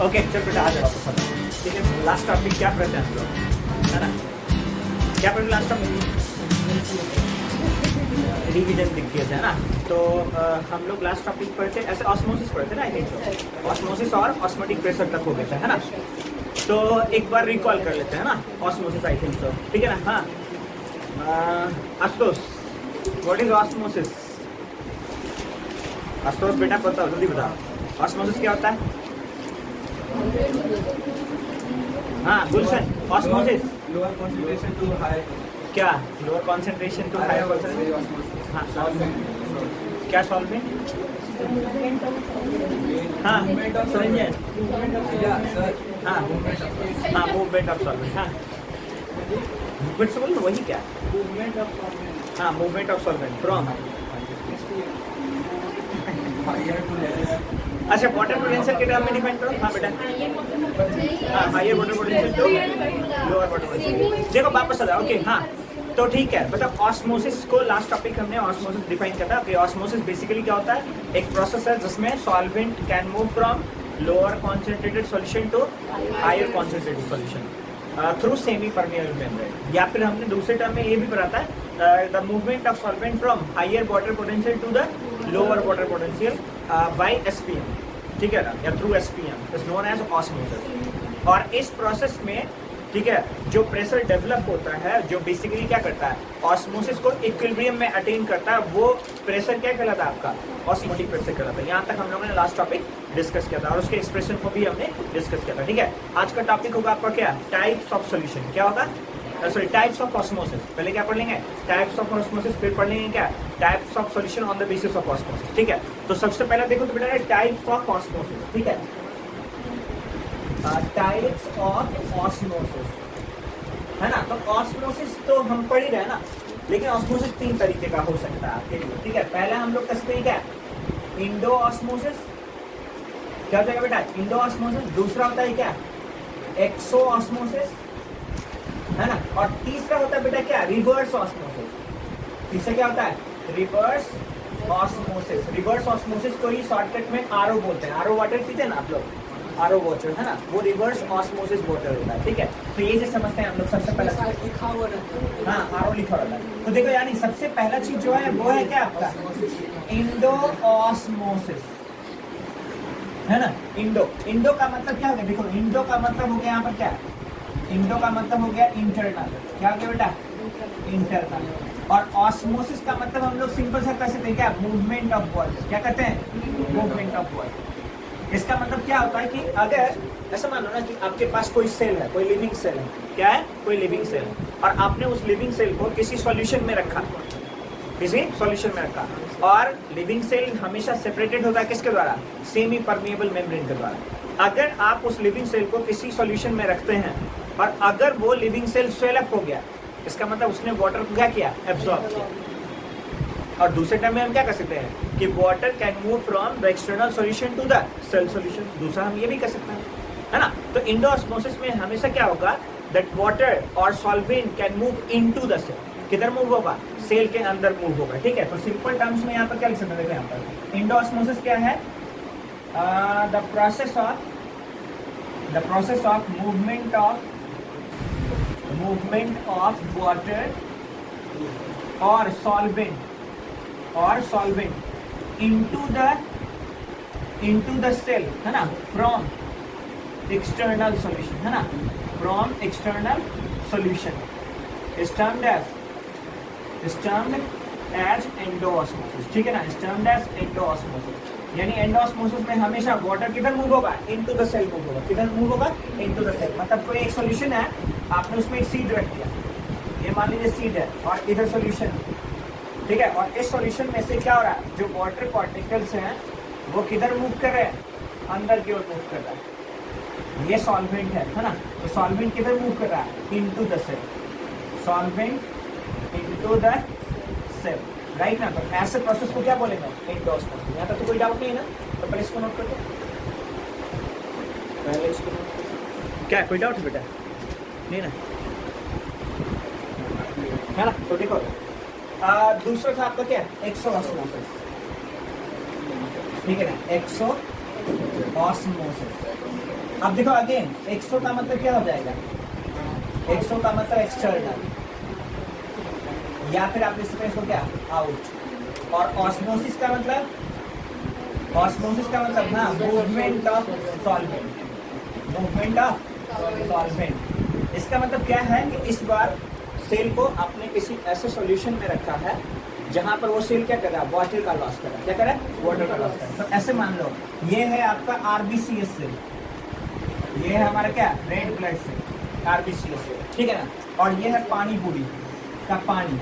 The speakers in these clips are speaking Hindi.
ओके चल बेटा आ जाओ वापस आ जाओ। ठीक है, लास्ट टॉपिक क्या पढ़ते हैं हम लोग, है ना? क्या पढ़े लास्ट टॉपिक? रिवीजन दिख गया था ना। तो हम लोग लास्ट टॉपिक पढ़ते ऐसे ऑस्मोसिस पढ़ते ना, आई थिंक ऑस्मोसिस और ऑस्मोटिक प्रेशर तक हो गया था, है ना? तो एक बार रिकॉल कर लेते हैं ना ऑस्मोसिस, आई थिंक सो, ठीक है ना? हाँ Ashutosh, what is osmosis? Ashutosh बेटा बताओ, जल्दी बताओ ऑस्मोसिस क्या होता है? हाँ Gulshan, osmosis lower concentration to high, क्या? Lower concentration to higher concentration. हाँ क्या सॉल्वेंट? हाँ समझिए, हाँ हाँ मूवमेंट ऑफ सॉल्वेंट। हाँ मूवमेंट से बोलो वही क्या? हाँ मूवमेंट ऑफ सॉल्वेंट फ्रॉम, अच्छा वाटर पोटेंशियल के टर्म में डिफाइन करो। हाँ बेटा, हाँ higher water potential to lower water potential. देखो वापस आ जाओ। ओके हाँ तो ठीक है, मतलब ऑस्मोसिस को लास्ट टॉपिक हमने ऑस्मोसिस डिफाइन किया था कि ऑस्मोसिस बेसिकली क्या होता है? एक प्रोसेस है जिसमें solvent can move from lower concentrated solution to higher concentrated solution through semi permeable membrane. या फिर हमने दूसरे टर्म में ये भी पढ़ा था the movement of solvent from higher water potential to the lower water potential by SPM, ठीक है ना, या through SPM is known as osmosis. और इस प्रोसेस में ठीक है जो प्रेशर डेवलप होता है, जो बेसिकली क्या करता है ऑस्मोसिस को इक्विलिब्रियम में अटेन करता है, वो प्रेशर क्या कहलाता है आपका? ऑस्मोटिक प्रेशर कहलाता है। यहाँ तक हम लोगों ने लास्ट टॉपिक डिस्कस किया था और उसके एक्सप्रेशन को भी हमने डिस्कस किया था। ठीक है, आज का टॉपिक होगा आपका क्या? Types of solution. क्या होगा? Sorry types of osmosis. पहले क्या पढ़ लेंगे? टाइप्स ऑफ ऑस्मोसिस, फिर पढ़ लेंगे क्या? Types of solution on the basis of osmosis. ठीक है, तो सबसे पहले देखो तो बेटा टाइप्स ऑफ ऑस्मोसिस, ठीक है, टाइप्स ऑफ ऑस्मोसिस, है ना? तो ऑस्मोसिस तो हम पढ़ ही रहे ना, लेकिन ऑस्मोसिस 3 तरीके का हो सकता है आपके लिए। ठीक है, पहला हम लोग कसते हैं क्या? Indo osmosis. क्या हो जाएगा बेटा? Indo osmosis. दूसरा होता है क्या? एक्सो ऑस्मोसिस, है ना? और तीसरा होता है बेटा क्या? Reverse osmosis. तीसरा क्या होता है? Reverse osmosis. रिवर्स ऑस्मोसिस को ही शॉर्टकट में आरओ बोलते हैं। आरओ वाटर पीते हैं ना आप लोग, आरओ वाटर, है ना, वो रिवर्स ऑस्मोसिस वाटर होता है। ठीक है, तो ये जो समझते हैं हम लोग सबसे पहले, हाँ आरओ लिखा होता है। तो देखो यानी सबसे पहला चीज जो है वो है क्या आपका? इंडो ऑस्मोसिस, है ना? इंडो, इंडो का मतलब क्या हो गया? देखो इंडो का मतलब हो गया यहाँ पर क्या? इंडो का मतलब हो गया इंटरनल। क्या हो गया बेटा? इंटरनल। और ऑस्मोसिस का मतलब हम लोग सिंपल सा कह सकते हैं क्या? Movement of water. क्या कहते हैं? Movement of water. इसका मतलब क्या होता है कि अगर ऐसा मान लो ना कि आपके पास कोई सेल है, कोई लिविंग सेल है, क्या है? कोई लिविंग सेल है, और आपने उस लिविंग सेल को किसी सॉल्यूशन में रखा, किसी सॉल्यूशन में रखा, और लिविंग सेल हमेशा सेपरेटेड होता है किसके द्वारा? सेमी परमिएबल मेम्ब्रेन के द्वारा। अगर आप उस लिविंग सेल को किसी सॉल्यूशन में रखते हैं और अगर वो लिविंग सेल स्वेल अप हो गया, इसका मतलब उसने वाटर को क्या किया? एब्जॉर्ब किया। और दूसरे टर्म में हम क्या कर सकते हैं कि water can move from the external solution to the cell solution. दूसरा हम ये भी कर सकते हैं, है ना? तो इंडो ऑस्मोसिस में हमेशा क्या होगा? दैट वाटर और solvent can move into the cell. किधर मूव होगा? सेल के अंदर मूव होगा। ठीक है, तो सिंपल टर्म्स में यहाँ पर क्या लिख सकते हैं? देखो यहाँ पर इंडो ऑस्मोसिस क्या है? The process of movement of water और सॉल्वेंट into the cell, है ना, फ्रॉम एक्सटर्नल सॉल्यूशन, है ना, from external solution is termed as endosmosis. ठीक है ना, is termed as एंडोऑस्मोसिस। यानी एंडोऑस्मोसिस में हमेशा वाटर किधर मूव होगा? इनटू द सेल मूव होगा। किधर मूव होगा? Into the cell. मतलब कोई एक सॉल्यूशन है, आपने उसमें एक सीड रख दिया, ये मान लीजिए सीड है, और इधर सॉल्यूशन, ठीक है, और इस सॉल्यूशन में से क्या हो रहा है? जो वाटर पार्टिकल्स हैं वो किधर मूव कर रहे हैं? अंदर की ओर मूव कर रहा है। ये सॉल्वेंट है ना, तो सॉल्वेंट किधर मूव कर रहा है? Into the cell. Solvent into the cell, right ना? तो ऐसे प्रोसेस को क्या बोलेंगे? एंडोऑस्मोसिस। यहाँ तक तो कोई डाउट नहीं है ना? तो पहले इसको नोट कर दो, पहले इसको नोट कर दो। क्या कोई डाउट है बेटा? नहीं ना, है ना? तो देखो दूसरा था आपका क्या? एक्सोऑस्मोसिस। ठीक है ना, एक्सोऑस्मोसिस। अब देखो अगेन, एक्सो का मतलब क्या हो जाएगा? एक्सो का मतलब एक्सटर्नल, या फिर आप इस इसको क्या आउट। और ऑस्मोसिस का मतलब, ऑस्मोसिस का मतलब ना movement of solvent, movement of solvent. इसका मतलब क्या है कि इस बार सेल को आपने किसी ऐसे सॉल्यूशन में रखा है जहां पर वो सेल क्या कर रहा है? वाटर का लॉस कर रहा है। क्या कर रहा है? वाटर का लॉस कर रहा है। तो ऐसे मान लो ये है आपका आरबीसीएस सेल, ये है हमारा क्या? Red blood cell, RBCs cell, ठीक है ना। और ये है पानी पूरी का पानी,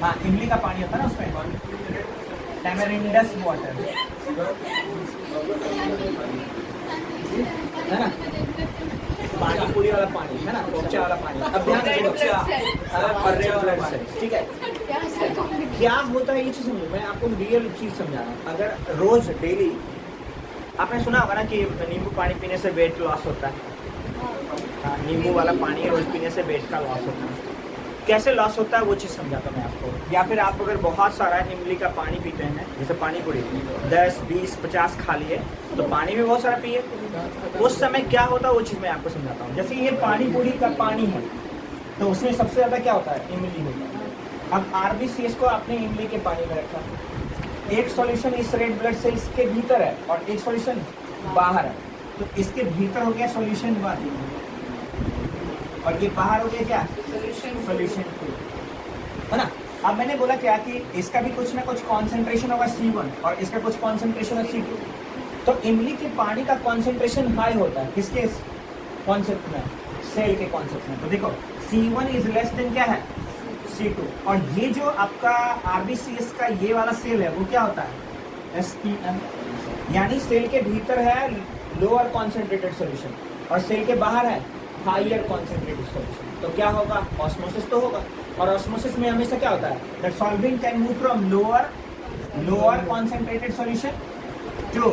हाँ इमली का पानी होता है ना उसमें, टैमरिंडस वाटर, है ना, पानी पूरी वाला पानी है ना, कोपचा वाला पानी। अब ध्यान रखिएगा, और रेड ब्लड सेल, ठीक है। क्या होता है ये चीज समझो, मैं आपको रियल चीज समझा रहा हूँ। अगर रोज डेली, आपने सुना होगा ना कि नींबू पानी पीने से वेट लॉस होता है, हाँ, नींबू वाला पानी रोज पीने से वेट का लॉस होता है। कैसे लॉस होता है वो चीज़ समझाता हूँ मैं आपको। या फिर आप अगर बहुत सारा इमली का पानी पीते हैं, जैसे पानी पूरी 10, 20, 50 खा लिए, तो पानी में बहुत सारा पिए, उस समय क्या होता है वो चीज़ मैं आपको समझाता हूँ। जैसे ये पानी पूरी का पानी है, तो उसमें सबसे ज़्यादा क्या होता है? इमली होता है। अब आरबीसीएस को आपने इमली के पानी में रखा, एक सॉल्यूशन इस रेड ब्लड सेल्स के भीतर है और एक सॉल्यूशन बाहर है। तो इसके भीतर हो गया सॉल्यूशन 1 और ये बाहर हो गया क्या? सॉल्यूशन 2, है ना। अब मैंने बोला क्या कि इसका भी कुछ ना कुछ कॉन्सेंट्रेशन होगा C1 और इसका कुछ कॉन्सेंट्रेशन है C2। तो इमली के पानी का कॉन्सेंट्रेशन हाई होता है किसके कॉन्सेप्ट में? सेल के कॉन्सेप्ट में। तो देखो C1 इज लेस देन क्या है? C2। और ये जो आपका आरबीसीएस का ये वाला सेल है वो क्या होता है? SPM, यानी सेल के भीतर है लोअर कॉन्सेंट्रेटेड सॉल्यूशन और सेल के बाहर है हायर कॉन्सेंट्रेटेड सॉल्यूशन। तो क्या होगा? ऑस्मोसिस तो होगा। और ऑस्मोसिस में हमेशा क्या होता है? That solvent can move from lower concentrated solution to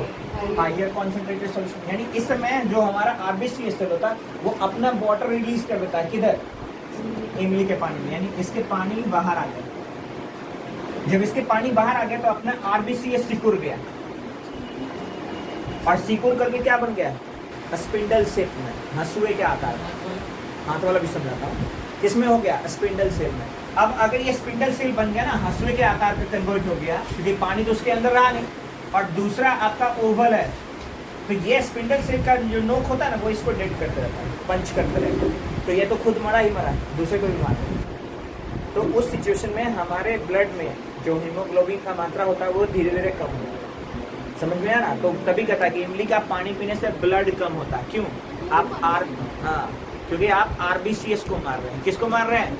higher concentrated solution. यानी इस समय जो हमारा आरबीसीएस सेल होता है वो अपना वाटर रिलीज कर देता है किधर? इमली के पानी में, यानी इसके पानी बाहर आ गया। जब इसके पानी बाहर आ गया तो अपना आरबीसीएस सिकुड़ गया, और सिकुड़ करके क्या बन गया? स्पिंडल शेप में, हंसुए के आकार में। हाथ वाला भी समझाता हूँ, किसमें हो गया? स्पिंडल शेप में। अब अगर ये स्पिंडल सेल बन गया ना, हंसुए के आकार पे कन्वर्ट हो गया, क्योंकि पानी तो उसके अंदर रहा नहीं, और दूसरा आपका ओवल है, तो ये स्पिंडल सेल का जो नोक होता है ना, वो इसको डेड करते रहता है, पंच करते रहता है। तो ये तो खुद मरा ही मरा, दूसरे को भी मारा। तो उस सिचुएशन में हमारे ब्लड में जो हीमोग्लोबिन का मात्रा होता है वो धीरे धीरे कम होता है। समझ में आया ना। तो तभी कहता है कि इमली का पानी पीने से ब्लड कम होता है। क्यों? आप क्योंकि आप आरबीसीएस को मार रहे हैं। किसको मार रहे हैं?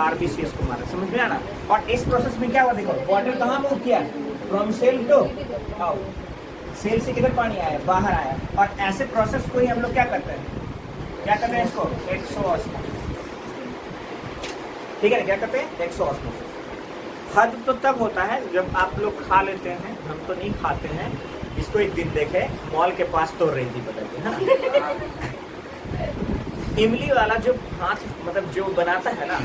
आरबीसीएस को मार रहे हैं। समझ में आया ना। और इस प्रोसेस में क्या हुआ देखो, वाटर कहाँ मूव किया? From cell to out. Cell से किधर पानी आया? बाहर आया। और ऐसे प्रोसेस को ही हम लोग क्या करते हैं? क्या करते हैं इसको? एक्सोऑस्मोसिस। ठीक है ना, क्या करते हैं? एक्सोऑस्मोसिस। हद तो तब होता है जब आप लोग खा लेते हैं, हम तो नहीं खाते हैं। इसको एक दिन देखे मॉल के पास तोड़ रही थी पता है इमली वाला जो हाथ मतलब जो बनाता है ना,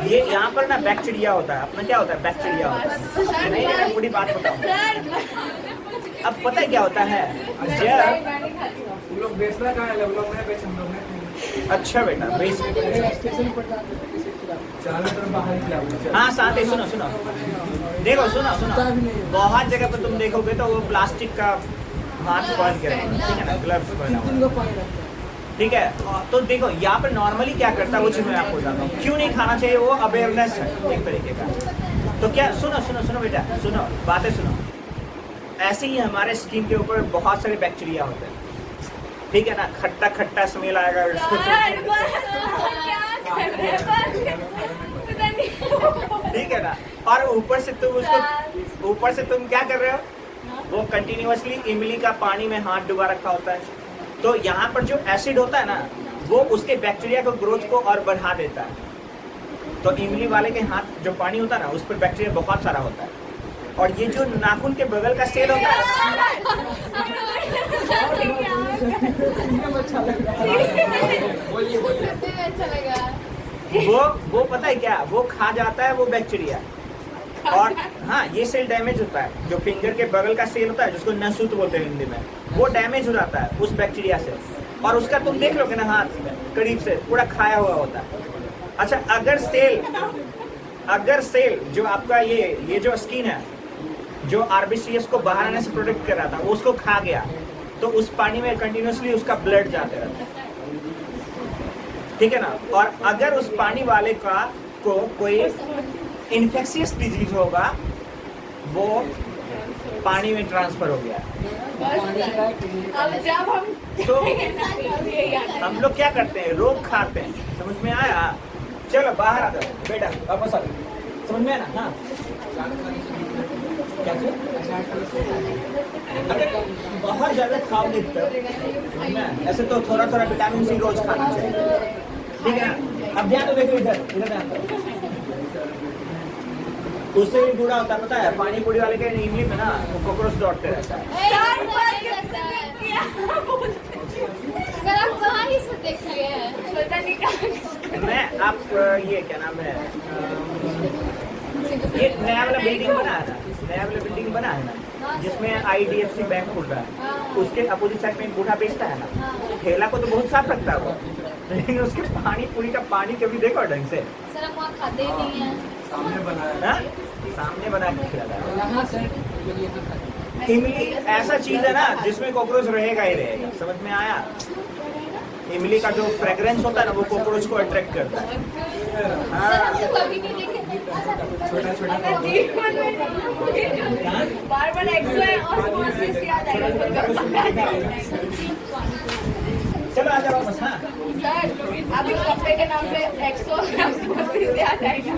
ये यहाँ पर ना बैक्टीरिया होता है अपना। क्या होता है? बैक्टीरिया होता है। नहीं मैं पूरी बात बताऊँ। अब पता है क्या होता है? हम लोग बेचना कहाँ है? लोग नहीं बेच, हम लोग नहीं। अच्छा बेटा बेच, हाँ साथ ही सुनो सुनो, देखो सुनो सुनो, बहुत जगह पर तुम देखोगे तो वो प्लास्टिक का हाथ पहन के, ठीक है ना, ग्लव्स पहना, ठीक है। तो देखो यहाँ पर नॉर्मली क्या करता है वो चीज़ मैं आपको बताता हूँ। क्यों नहीं खाना चाहिए, वो अवेयरनेस है एक तरीके का। तो क्या, सुनो सुनो सुनो बेटा, सुनो बातें सुनो। ऐसे ही हमारे स्किन के ऊपर बहुत सारे बैक्टीरिया होते हैं, ठीक है ना। खट्टा खट्टा स्मेल आएगा उसको, ठीक है ना। और ऊपर से तुम क्या कर रहे हो? वो कंटिन्यूअसली इमली का पानी में हाथ डुबा रखा होता है। तो यहाँ पर जो एसिड होता है ना, वो उसके बैक्टीरिया को ग्रोथ को और बढ़ा देता है। तो इमली वाले के हाथ जो पानी होता है ना, उस पर बैक्टीरिया बहुत सारा होता है। और ये जो नाखून के बगल का सेल होता है वो पता है क्या? वो खा जाता है वो बैक्टीरिया, और हाँ, ये सेल डैमेज होता है, जो फिंगर के बगल का सेल होता है जिसको नसूत बोलते हैं हिंदी में, वो डैमेज हो जाता है उस बैक्टीरिया से, और उसका तुम देख लोगे ना हाथ करीब से पूरा खाया हुआ होता है। अच्छा, अगर सेल जो आपका ये जो स्किन है, जो आरबीसीएस को बाहर आने से प्रोटेक्ट कर रहा था, वो उसको खा गया, तो उस पानी में कंटिन्यूसली उसका ब्लड जाते रहता है, ठीक है ना। और अगर उस पानी वाले को कोई इन्फेक्शियस डिजीज होगा, वो पानी में ट्रांसफर हो गया। अब जब हम तो हम लोग क्या करते हैं, रोग खाते हैं, समझ में आया। चलो बाहर आ जाओ बेटा, वापस आ जाओ, समझ में आया ना। हाँ क्या चीज़? अगर बहुत ज्यादा खाओगे तब, ऐसे तो थोड़ा थोड़ा विटामिन सी रोज खाना चाहिए, ठीक है ना। अब ध्यान दो, देखो इधर ध्यान दो, उससे भी बुरा होता है पता है, पानी पूरी वाले के इमली में ना वो कॉकरोच दौड़ते रहता है। सर आप कहाँ ही से देख लिए हैं? पता नहीं कहाँ। मैं आप ये क्या नाम है, ये नया वाला बिल्डिंग बना है ना, जिसमें IDFC बैंक खुल रहा है, उसके अपोजिट साइड में एक बूढ़ा बेचता है ना, ठेला को तो बहुत साफ रखता है वो, लेकिन उसके पानी पूरी का पानी कभी देखो ढंग से। सर हम वहाँ खाते ही नहीं हैं। सामने बनाया हाँ? सामने बना के खिलाता है। इमली ऐसा चीज है ना जिसमें कॉकरोच रहेगा ही रहेगा, समझ में आया। इमली का जो फ्रेग्रेंस होता है ना, वो कॉकरोच को अट्रैक्ट करता है। सर हाँ। हम तो कभी नहीं देखे। छोटा छोटा बार एक्सो है ऑस्मोसिस याद आएगा। चलो आ जाओ बस। हाँ सर अभी कपड़े के नाम पे एक्सो ऑस्मोसिस याद आएगा।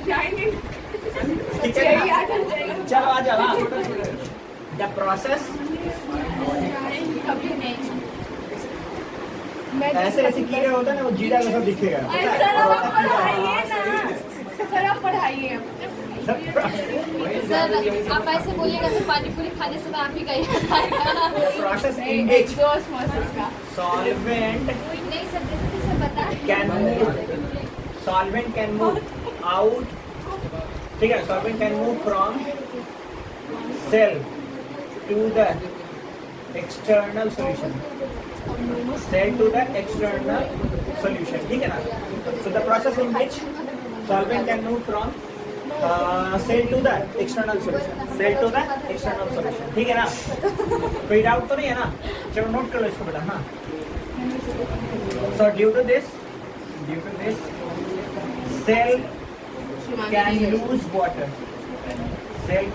शाइनिंग ठीक है ना? चलो आ जाओ। हाँ द प्रोसेस कभी नहीं। ऐसे कीड़े होते हैं ना, वो जीरा जैसा दिखेगा, पता है? सर आप पढ़ाइए ना, सर आप पढ़ाइए। सर आप ऐसे बोलिएगा तो पानी पूरी खाने से मैं आप ही गई प्रोसेस इन विच एक्सोस्मोसिस का solvent नहीं सर, जैसे बता solvent can move out, ठीक है। solvent can move from cell to the external solution, ठीक है ना। so the process in which solvent can move from cell to the external solution, ठीक है ना। कोई डाउट तो नहीं है ना? चलो नोट कर लो इसको बेटा। हाँ so due to this cell can lose water, सही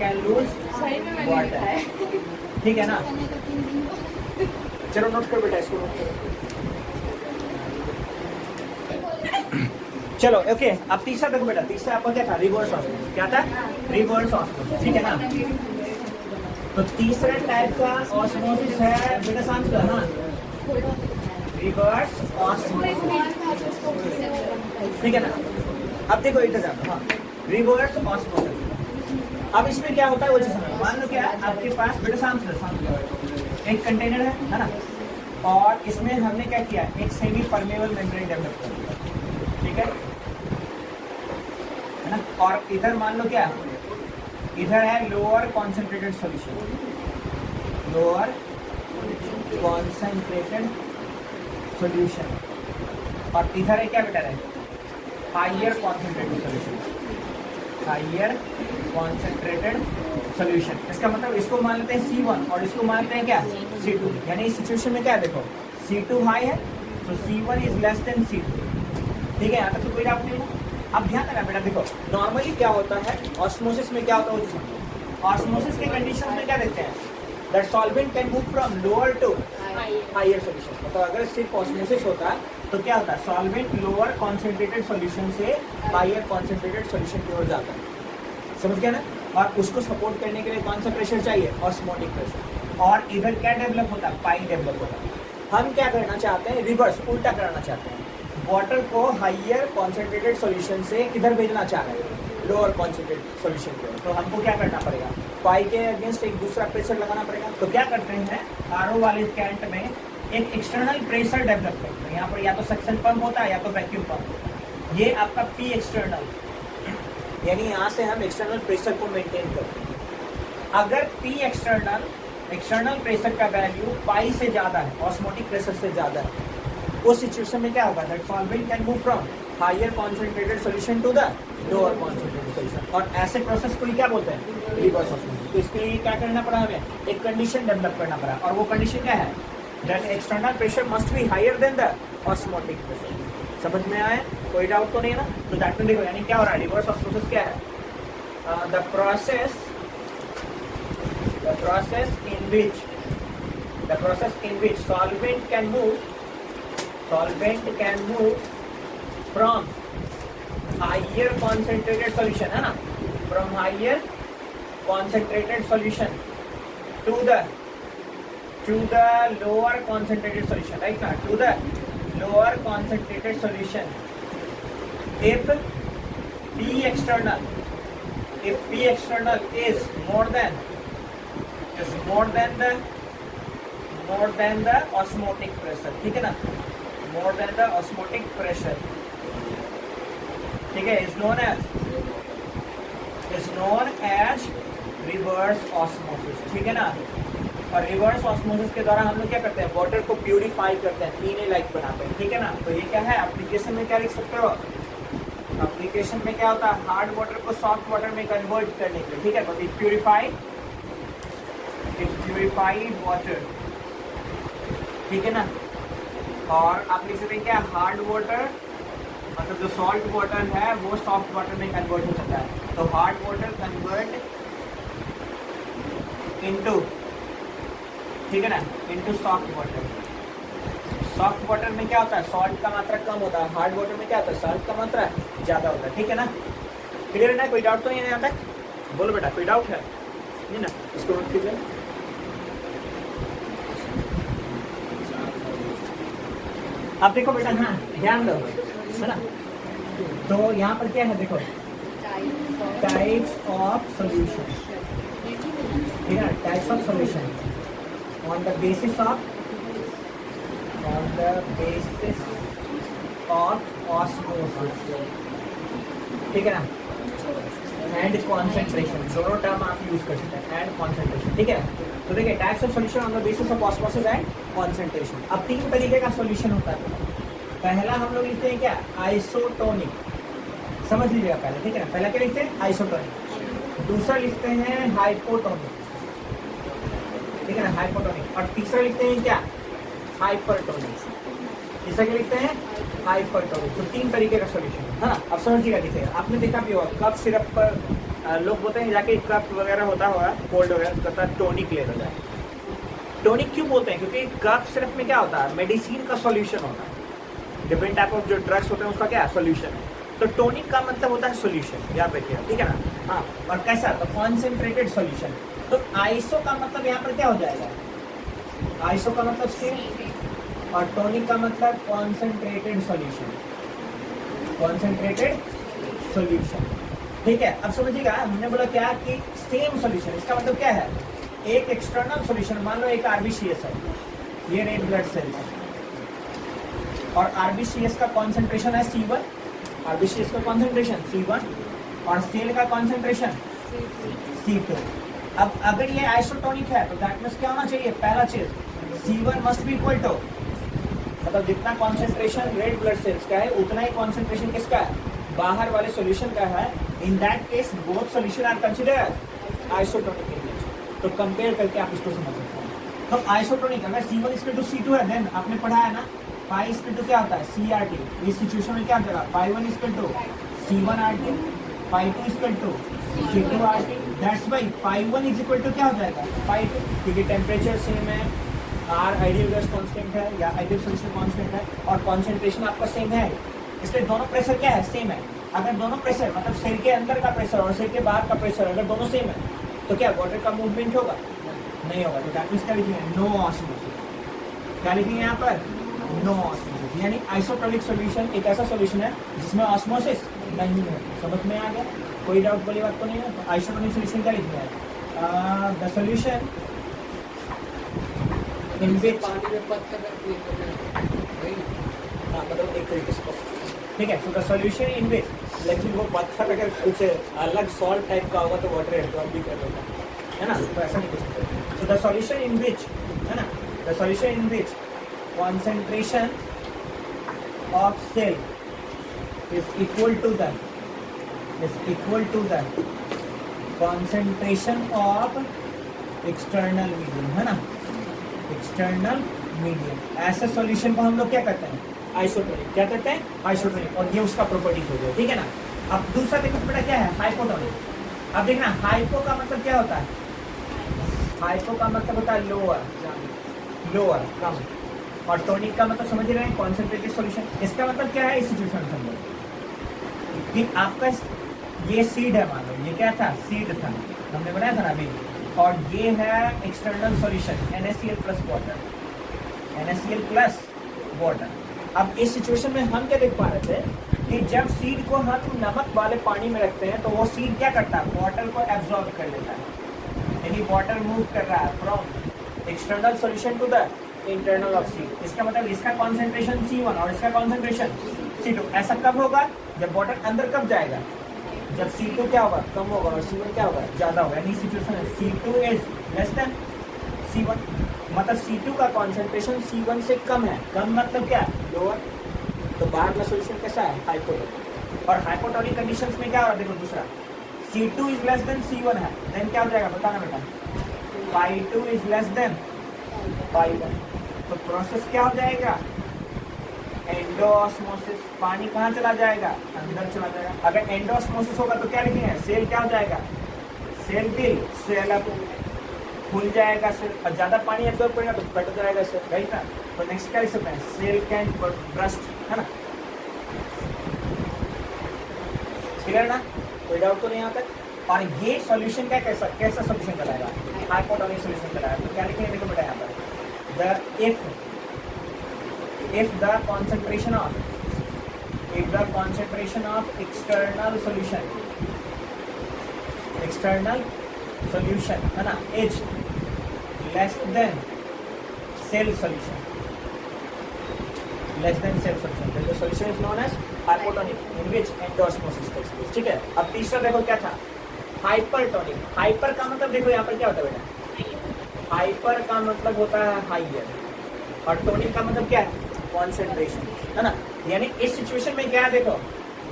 में मैंने लिखा है। ठीक है ना। चलो नोट करो बेटा, इसको नोट करो। चलो ओके, अब तीसरा देखो बेटा। तीसरा आपका क्या था? Reverse osmosis. क्या था? रिवर्स ऑस्मोसिस, ठीक है ना। तो तीसरा टाइप का ऑस्मोसिस है बेटा शांत करो। हाँ रिवर्स ऑस्मोसिस, ठीक है ना। अब देखो इधर जाओ। हाँ रिवर्स ऑस्मोसिस। अब इसमें क्या होता है वो चीज़ समझो। मान लो क्या आपके पास बेटा शांत करो, एक कंटेनर है ना, और इसमें हमने क्या किया, एक सेमी परमेबल मेम्ब्रेन डेवलप कर दिया, ठीक है ना। और इधर मान लो क्या, इधर है लोअर कॉन्सेंट्रेटेड सॉल्यूशन, और इधर है क्या बेटा है, हायर कॉन्सेंट्रेटेड सॉल्यूशन। इसका मतलब इसको मान लेते हैं C1 और इसको मानते हैं क्या C2, यानी इस सिचुएशन में क्या देखो C2 हाई है तो C1 is less than C2, ठीक है। यहाँ तक तो कोई डाउट नहीं है। अब ध्यान देना बेटा, देखो नॉर्मली क्या होता है ऑस्मोसिस में, क्या होता है ऑस्मोसिस के कंडीशन में क्या देखते हैं, that solvent can move from lower to higher solution. मतलब अगर सिर्फ ऑस्मोसिस होता है तो क्या होता है, सॉल्वेंट लोअर कॉन्सेंट्रेटेड सॉल्यूशन से हायर कॉन्सेंट्रेटेड सॉल्यूशन की ओर जाता है, समझ गया ना। और उसको सपोर्ट करने के लिए कौन सा प्रेशर चाहिए, ऑस्मोटिक प्रेशर। और इधर क्या डेवलप होता है, पाई डेवलप होता है। हम क्या करना चाहते हैं, रिवर्स उल्टा कराना चाहते हैं, वाटर को हायर कॉन्सेंट्रेटेड सॉल्यूशन से किधर भेजना चाह रहे हैं, लोअर कॉन्सेंट्रेटेड सॉल्यूशन की ओर। तो हमको क्या करना पड़ेगा, पाई के अगेंस्ट एक दूसरा प्रेशर लगाना पड़ेगा। तो क्या करते हैं, आरओ वाले कैंट में एक एक्सटर्नल प्रेशर डेवलप करते हैं। यहाँ पर या तो सक्शन पंप होता है या तो वैक्यूम पंप होता है। ये आपका पी एक्सटर्नल, यानी यहाँ से हम एक्सटर्नल प्रेशर को मेंटेन करते हैं। अगर P एक्सटर्नल प्रेशर का वैल्यू पाई से ज़्यादा है, ऑस्मोटिक प्रेशर से ज़्यादा है, उस सिचुएशन में क्या होगा, that solvent can move from higher concentrated solution to the lower concentrated solution. और ऐसे प्रोसेस को ही क्या बोलते हैं, रिवर्स ऑस्मोसिस। तो इसके लिए क्या करना पड़ा, हमें एक कंडीशन डेवलप करना पड़ा, और वो कंडीशन क्या है, that external pressure must be higher than the osmotic pressure. समझ में आया, कोई डाउट तो नहीं है ना। तो दैट में देखो, यानी क्या हो रहा है, रिवर्स ऑस्मोसिस क्या है, the process in which solvent can move from higher concentrated solution, है ना, from higher concentrated solution to the lower concentrated solution, right ना, to the lower concentrated solution if P external is more than the osmotic pressure, ठीक है ना, more than the osmotic pressure, ठीक है, is known as reverse osmosis, ठीक है ना। और रिवर्स ऑस्मोसिस के द्वारा हम लोग क्या करते हैं, वाटर को प्यूरिफाई करते हैं, पीने लायक बनाते हैं, ठीक है ना। तो ये क्या है, एप्लीकेशन में क्या लिख सकते हो, एप्लीकेशन में क्या होता है, हार्ड वाटर को सॉफ्ट वाटर में कन्वर्ट करने के लिए, ठीक है। तो इट प्यूरिफाइड वाटर, ठीक है ना। और आप लिख सकते हैं क्या, हार्ड वाटर मतलब जो सॉल्ट वाटर है वो सॉफ्ट वाटर में कन्वर्ट हो सकता है। तो हार्ड वाटर कन्वर्ट इनटू, ठीक है ना, into soft water. Soft water में क्या होता है, सॉल्ट का मात्रा कम होता है, हार्ड वाटर में क्या होता है, सॉल्ट का मात्रा ज़्यादा होता है, ठीक है ना। क्लियर है ना, कोई डाउट तो नहीं है यहाँ तक, बोलो बेटा, कोई डाउट है नहीं ना, इसको नोट कीजिए। अब देखो बेटा, हाँ ध्यान दो, है ना। तो यहाँ पर क्या है, देखो टाइप्स ऑफ सॉल्यूशन, ठीक है, types of solution on the basis of osmosis, ठीक है ना, एंड कॉन्सेंट्रेशन, दोनों टर्म आप यूज कर सकते हैं, एंड कॉन्सेंट्रेशन, ठीक है। तो देखिए, types of solution on the basis of osmosis and concentration. अब 3 तरीके का सॉल्यूशन होता है। पहला हम लोग लिखते हैं क्या, आइसोटोनिक, समझ लीजिएगा पहले, ठीक है ना। पहला क्या लिखते हैं, आइसोटोनिक। दूसरा लिखते हैं हाइपोटोनिक, ठीक है ना, हाइपोटोनिक। और तीसरा लिखते हैं क्या, हाइपरटोनिक। तीसरा क्या लिखते हैं, हाइपरटोनिक। तो 3 तरीके का सॉल्यूशन है ना। अब समझिएगा, देखिए आपने देखा भी होगा, कफ सिरप पर लोग बोलते हैं जाके कफ वगैरह होता होगा, कोल्ड वगैरह, तो कहता है टोनिक ले लो जाए। टोनिक क्यों बोलते हैं, क्योंकि कफ सिरप में क्या होता है, मेडिसिन का सॉल्यूशन होता है, डिफरेंट टाइप ऑफ जो ड्रग्स होते हैं उसका क्या सॉल्यूशन है। तो टोनिक का मतलब होता है सॉल्यूशन, याद रखिए, ठीक है ना। हाँ, और कैसा, तो कॉन्सेंट्रेटेड सॉल्यूशन। तो आइसो का मतलब यहाँ पर क्या हो जाएगा, आइसो का मतलब सेम, और टोनिक का मतलब कॉन्सेंट्रेटेड सॉल्यूशन, कॉन्सेंट्रेटेड सॉल्यूशन, ठीक है। अब समझिएगा, हमने बोला क्या कि सेम सॉल्यूशन, इसका मतलब क्या है, एक एक्सटर्नल सॉल्यूशन, मान लो एक आरबीसीएस है, ये रेड ब्लड सेल्स है, और आरबीसीएस का कॉन्सेंट्रेशन है C1, आरबीसीएस का कॉन्सेंट्रेशन C1, और सेल का कॉन्सेंट्रेशन C2। अब अगर ये आइसोटोनिक है तो दैट मींस क्या होना चाहिए, पहला चीज C1 must be equal to, मतलब जितना कॉन्सेंट्रेशन रेड ब्लड सेल्स का है उतना ही कॉन्सेंट्रेशन किसका है, बाहर वाले सॉल्यूशन का है। In that case both solution are considered isotonic in nature. तो कंपेयर करके आप इसको समझ सकते हैं। तो आइसोटोनिक अगर C1 इक्वल टू C2 है, देन आपने पढ़ा है ना, पाई इक्वल टू क्या होता है, CRT। इस सिचुएशन में क्या हो जाएगा, pi 1 equal to C1 RT, pi 2 equal to C2 RT। That's why pi 1 is equal to क्या हो जाएगा, पाई 2, क्योंकि टेम्परेचर सेम है, आर आइडियल गैस कांस्टेंट है या आइडियल सॉल्यूशन कांस्टेंट है, और कॉन्सेंट्रेशन आपका सेम है, इसलिए दोनों प्रेशर क्या है, सेम है। अगर दोनों प्रेशर मतलब सेल के अंदर का प्रेशर और सेल के बाहर का प्रेशर अगर दोनों सेम है तो क्या वाटर का मूवमेंट होगा, नहीं होगा। तो दैट मींस क्या लिखेंगे, नो ऑस्मोसिस। क्या लिखेंगे यहाँ पर, नो ऑस्मोसिस। यानी आइसोटोनिक सॉल्यूशन एक ऐसा सॉल्यूशन है जिसमें ऑस्मोसिस नहीं है। समझ में आ गया, कोई डाउट वाली बात तो नहीं है। तो आइसोटोनिक सॉल्यूशन क्या लिखना है, द सॉल्यूशन इन विच, पानी में पत्थर रख दिए, हाँ मतलब एक तरीके से ठीक है। सो द सॉल्यूशन इन विच, लेकिन वो पत्थर अगर कुछ अलग सॉल्ट टाइप का होगा तो वाटर एब्जॉर्ब भी कर लेता है ना, तो ऐसा नहीं कर सकते। So the solution in which, है ना, the solution in which concentration of cell is equal to the concentration of external medium, है ना, एक्सटर्नल मीडियम। ऐसे सॉल्यूशन को हम लोग क्या करते हैं, आइसोटोनिक। क्या करते हैं, आइसोटोनिक। और ये उसका प्रॉपर्टीज हो गया, ठीक है ना। अब दूसरा देखो बेटा क्या है, हाइपोटोनिक। अब देखना हाइपो का मतलब क्या होता है, हाइपो का मतलब होता है लोअर, लोअर कम, और टोनिक का मतलब समझ रहे हैं, कॉन्सेंट्रेटेड सॉल्यूशन। इसका मतलब क्या है इस सिचुएशन में समझो कि आपका ये सीड है, मान लो ये क्या था, सीड था, हमने बनाया था ना अभी, और ये है external solution NaCl plus water, NaCl plus water. अब इस सिचुएशन में हम क्या देख पा रहे थे कि जब सीड को हम नमक वाले पानी में रखते हैं तो वो सीड क्या करता है, वाटर को एब्जॉर्ब कर लेता है, यानी वाटर मूव कर रहा है from external solution to the internal of seed. इसका मतलब इसका कॉन्सेंट्रेशन C1 और इसका कॉन्सेंट्रेशन C2। ऐसा कब होगा, जब वाटर अंदर कब जाएगा, जब C2 क्या होगा, कम होगा, और C1 क्या होगा, ज़्यादा होगा। यानी सिचुएशन है C2 is less than C1, मतलब C2 का कॉन्सेंट्रेशन C1 से कम है। कम मतलब क्या, लोअर। तो बाहर का सॉल्यूशन कैसा है, हाइपोटोनिक। और हाइपोटोनिक कंडीशंस में क्या हो रहा है, देखो दूसरा C2 is less than C1 है, देन क्या हो जाएगा बताना बेटा, phi2 is less than phi1। तो प्रोसेस क्या हो जाएगा, एंडोऑस्मोसिस। पानी कहाँ चला जाएगा, अंदर चला जाएगा। अगर एंडोऑस्मोसिस होगा तो क्या लिखेंगे, सेल क्या हो जाएगा, सेल फिल, सेल अप खुल जाएगा सेल, और ज्यादा पानी एब्जॉर्ब करेगा तो फट जाएगा सेल, राइट ना। तो नेक्स्ट क्या लिख सकते हैं, सेल कैन बर्स्ट, है ना। क्लियर ना, कोई डाउट तो नहीं आता। और ये सॉल्यूशन क्या कैसा कैसा सॉल्यूशन कराएगा, हाइपोटोनिक सॉल्यूशन कराएगा। तो क्या लिखेंगे देखो बेटा यहाँ पर, the if the concentration of external solution है ना is less than cell solution, then the solution is known as hypotonic in which endosmosis takes place, ठीक है। अब तीसरा देखो क्या था, हाइपरटोनिक। हाइपर का मतलब देखो यहाँ पर क्या होता है बेटा, हाइपर का मतलब होता है हाइयर, और टोनिक का मतलब क्या है, कॉन्सेंट्रेशन, है ना। यानी इस सिचुएशन में क्या देखो,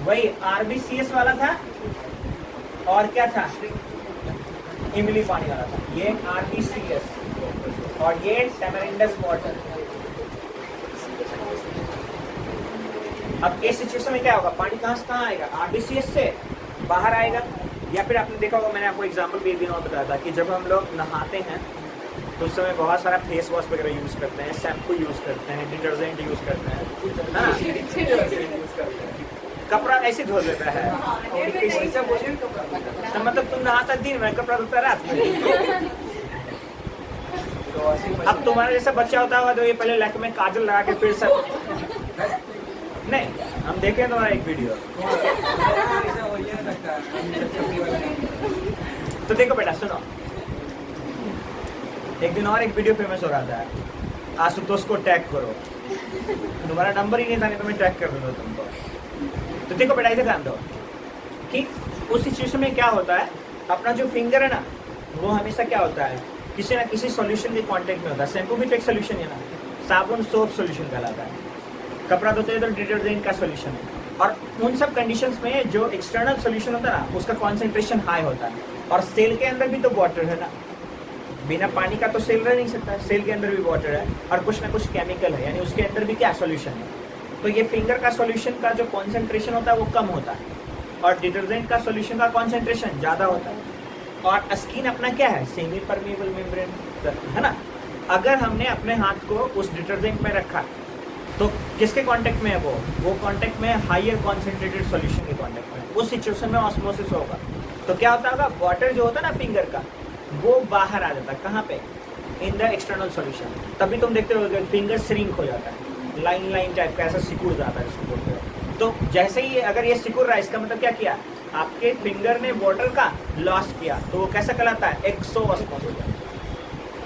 वही RBCS वाला था और क्या था, इमली पानी वाला था। ये RBCS और ये टैमरिंडस वाटर। अब इस सिचुएशन में क्या होगा, पानी कहाँ से कहाँ आएगा, RBCS से बाहर आएगा। या फिर आपने देखा होगा, मैंने आपको एग्जाम्पल भी एक दिन और बताया था कि जब हम लोग नहाते हैं तो उस समय बहुत सारा फेस वॉश वगैरह यूज़ करते हैं, शैम्पू यूज़ करते हैं, डिटर्जेंट यूज़ करते हैं, हाँ कपड़ा ऐसे धो देता है। तो मतलब तुम नहाता दिन में, कपड़ा धोता रात में। अब तुम्हारा जैसा बच्चा होता होगा तो ये पहले लैक में काजल लगा के फिर सब, नहीं हम देखें तुम्हारा एक वीडियो। तो देखो बेटा सुनो, एक दिन और एक वीडियो फेमस हो रहा था, आशुतोष को टैग करो, तुम्हारा नंबर ही नहीं था, नहीं तो मैं टैग कर दूंगा तुमको। तो देखो बेटा इसे ध्यान दो कि उस सिचुएशन में क्या होता है, अपना जो फिंगर है ना वो हमेशा क्या होता है, किसी ना किसी सॉल्यूशन के कांटेक्ट में होता है। शैम्पू भी तो एक सॉल्यूशन है ना, साबुन सोप सॉल्यूशन कहलाता है, कपड़ा धोते हैं तो डिटर्जेंट का सॉल्यूशन है। और उन सब कंडीशंस में जो एक्सटर्नल सॉल्यूशन होता है ना उसका कॉन्सेंट्रेशन हाई होता है। और सेल के अंदर भी तो वाटर है ना, बिना पानी का तो सेल रह नहीं सकता, सेल के अंदर भी वाटर है और कुछ ना कुछ केमिकल है, यानी उसके अंदर भी क्या सॉल्यूशन है। तो ये फिंगर का सॉल्यूशन का जो कॉन्सेंट्रेशन होता है वो कम होता है, और डिटर्जेंट का सॉल्यूशन का कॉन्सेंट्रेशन ज़्यादा होता है। और स्किन अपना क्या है, सेमी परमेबल मेम्ब्रेन, है ना। अगर हमने अपने हाथ को उस डिटर्जेंट में रखा तो किसके कांटेक्ट में है वो कांटेक्ट में है हायर कॉन्सेंट्रेटेड सॉल्यूशन के कांटेक्ट में। उस सिचुएशन में ऑस्मोसिस होगा तो क्या होता होगा, वाटर जो होता है ना फिंगर का वो बाहर आ जाता है, कहाँ पे, इन द एक्सटर्नल सॉल्यूशन। तभी तुम देखते हो फिंगर श्रिंक हो जाता है, लाइन लाइन टाइप का ऐसा सिकुड़ जाता है इसको बोलते हैं। तो जैसे ही अगर ये सिकुड़ रहा है इसका मतलब क्या किया, आपके फिंगर ने वाटर का लॉस किया, तो वो कैसा कहलाता है, एक्सोऑस्मोसिस,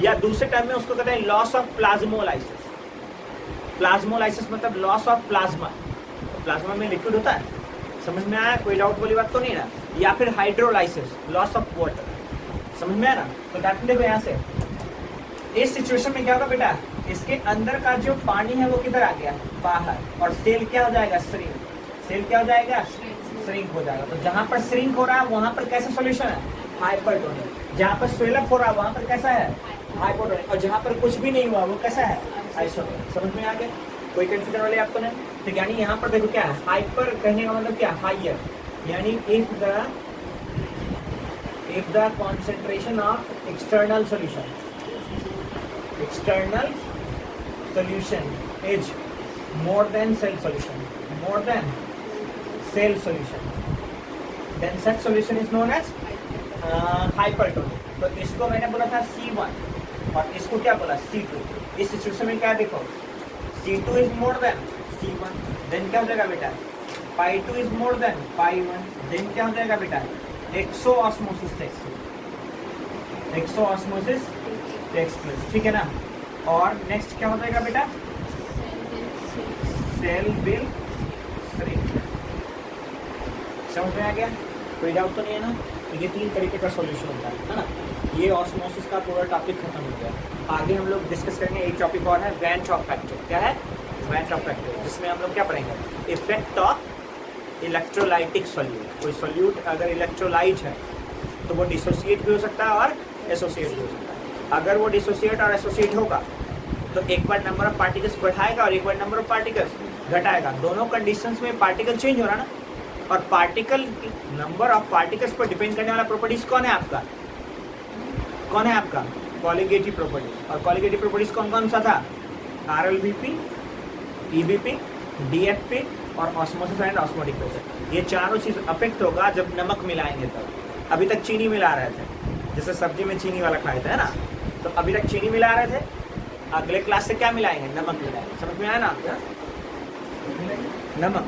या दूसरे टाइम में उसको कहते हैं लॉस ऑफ प्लाज्मोलाइसिस। प्लाज्मोलाइसिस मतलब लॉस ऑफ प्लाज्मा, प्लाज्मा में लिक्विड होता है, समझ में आया? कोई डाउट वाली बात तो नहीं ना? या फिर हाइड्रोलाइसिस, लॉस ऑफ वाटर, समझ में आया ना? तो देखो यहाँ से इस सिचुएशन में क्या होगा बेटा, इसके अंदर का जो पानी है वो किधर आ गया, बाहर, और सेल क्या हो जाएगा, श्रिंक। सेल क्या हो जाएगा, श्रिंक हो जाएगा। तो जहां पर श्रिंक हो रहा है वहां पर कैसा सॉल्यूशन है, हाइपरटोनिक। जहां पर स्वेल अप हो रहा है वहां पर कैसा है, हाइपोटोनिक। और जहां पर कुछ भी नहीं हुआ वो कैसा है, आइसोटोनिक। समझ में आ गया? कोई कंफ्यूजन वाले आपको नहीं? तो यानी यहाँ पर देखो क्या है, हाइपर कहने का मतलब क्या, हाइयर, यानी if the concentration of external solution is more than cell solution, then such solution is known as hypertonic। तो इसको मैंने बोला था C1 और इसको क्या बोला, C2। इस सिचुएशन में क्या देखो, C2 is more than C1, then क्या हो जाएगा बेटा, pi2 is more than pi1, then क्या हो जाएगा बेटा, एक्सोऑस्मोसिस टेक्स प्लेस, ठीक है ना? और नेक्स्ट क्या हो जाएगा बेटा, सेल विल श्रिंक। समझ में आ गया? कोई डाउट तो नहीं है ना? तो ये 3 तरीके का सॉल्यूशन होता है ना? ये ऑस्मोसिस का पूरा टॉपिक खत्म हो गया। आगे हम लोग डिस्कस करेंगे एक टॉपिक और है, वेंट ऑफ फैक्टर। क्या है, वेंट ऑफ फैक्टर, जिसमें हम लोग क्या पढ़ेंगे, इफेक्ट ऑफ इलेक्ट्रोलाइटिक सॉल्यूट। कोई सॉल्यूट अगर इलेक्ट्रोलाइट है तो वो डिसोसिएट भी हो सकता है और एसोसिएट भी हो सकता है। अगर वो डिसोसिएट और एसोसिएट होगा तो एक बार नंबर ऑफ पार्टिकल्स बढ़ाएगा और एक बार नंबर ऑफ पार्टिकल्स घटाएगा। दोनों कंडीशंस में पार्टिकल चेंज हो रहा ना, और पार्टिकल नंबर ऑफ पार्टिकल्स पर डिपेंड करने वाला प्रॉपर्टीज कौन है आपका, कॉलिगेटिव प्रॉपर्टीज। और कॉलिगेटिव प्रॉपर्टीज कौन कौन सा था, RLBP, EBP, DFP और ऑस्मोसिस एंड ऑस्मोटिक प्रेशर। ये चारों चीज अफेक्ट होगा जब नमक मिलाएंगे तब। अभी तक चीनी मिला रहे थे, जैसे सब्जी में चीनी वाला खाए थे, है ना? तो अभी तक चीनी मिला रहे थे, अगले क्लास से क्या मिलाएंगे, नमक मिलाएंगे। समझ में आया ना आपका, नमक।